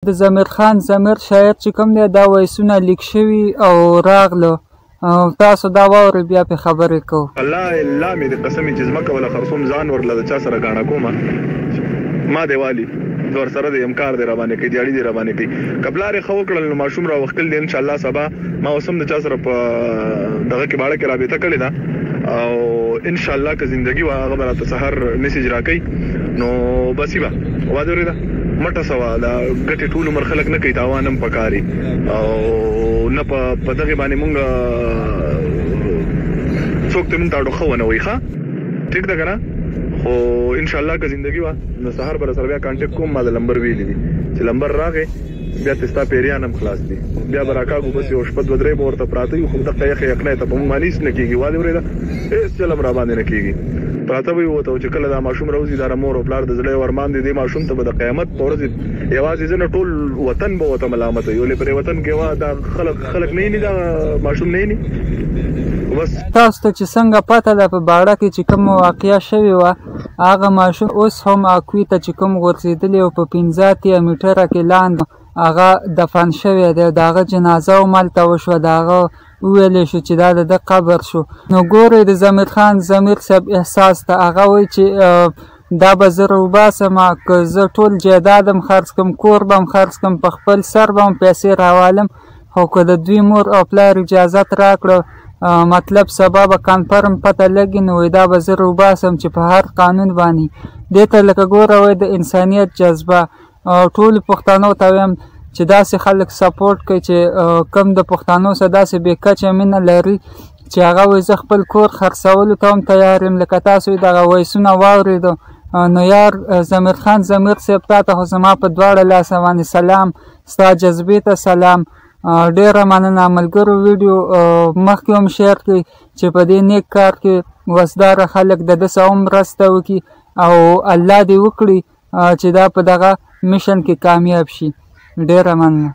د ضمیر خان ضمیر شاعر چې کوم دی دا وایسونه لیک شوي او راغله تاسو دا واورئ بیا پې خبرې کوو. الله مې د قسمې چې ځمکه ولا خرصوم ځان ورله د چا سره ګاڼه کومه ما دی والي ور سره د امکار دی راباندې کوي دیاړي دی راباندې کوي که پلار یې ښه وکړل نو ماشوم راوختل دی انشاءالله سبا ما اوس هم د چا سره په دغه کې باړه کې رابطه کړې ده او انشاءالله که زندګي وه هغه به راته سهار میسج راکوي نو بس یې به واده اورېده مټه سوه دا ګټې ټول عمر خلک نه کوي تاوان هم پکاري او نه په دغې باندې مونږ څوک ته مونږ ته اډو ښه ونه وایي ښه ټیک ده که نه خو انشاءالله که زندګي وه نو سهار به راسره بیا کانټیکټ کوم ما د لمبر ویلی دي چې لمبر راغی بیا ته ستا پیریان هم خلاص دي بیا به راکاږو بس یو شپه دوه درې به ورته پراته وي خو دغه یخې یخنۍ ته په مونږ باندې هېڅ نه کېږي واده اورېده هېڅ چل هم راباندې نه کېږي پراته به یې وته چې کله دا ماشوم راوځي دا مور او پلار د زړه یو ارمان دی دې ماشوم ته به د قیامت په ورځ یوازې زه نه ټول وطن به ورته ملامت وي ولې پرې وطن کې وا دا خلک نه یې دا ماشوم نه یې بس. تاسو ته چې څنګه پته ده په باړه کې چې کوم واقعه شوې وه هغه ماشوم اوس هم اکوي ته چې کوم غورځېدلی او په 15 اتیا میټره کې لاندې هغه دفن شوی دی د هغه جنازه هم هلته وشوه د هغه وویلی شو چې دا د ده قبر شو. نو ګورئ د ضمیر خان ضمیر صاحب احساس ته هغه وایي چې دا به زه راوباسم که زه ټول جایداد هم خرڅ کړم کور به هم خرڅ کړم په خپل سر به هم پیسې راوالم خو که د دوی مور او پلار اجازت راکړه مطلب سبا به کنفرم پته لګي نو دا به زه راوباسم چې په هر قانون باندې دې ته لکه ګوره وایي د انسانیت جذبه ټولو پښتنو ته وایم چې داسې خلک سپورټ کوي چې کم د پښتنو سره داسې بې کچه مینه لري چې هغه وایي زه خپل کور خرڅولو ته هم تیار یم لکه تاسو دغه وایسونه واورېدو نو یار ضمیر خان ضمیر صاحب تا ته خو زما په دواړه لاسه باندې سلام ستا جذبې ته سلام ډېره مننه ملګرو ویډیو مخکې هم شیر کړئ چې په دې نیک کار کې وسداره خلک د ده سره هم مرسته وکړي او الله دې وکړي چې دا په دغه میشن کې کامیاب شي. ډېره مننه.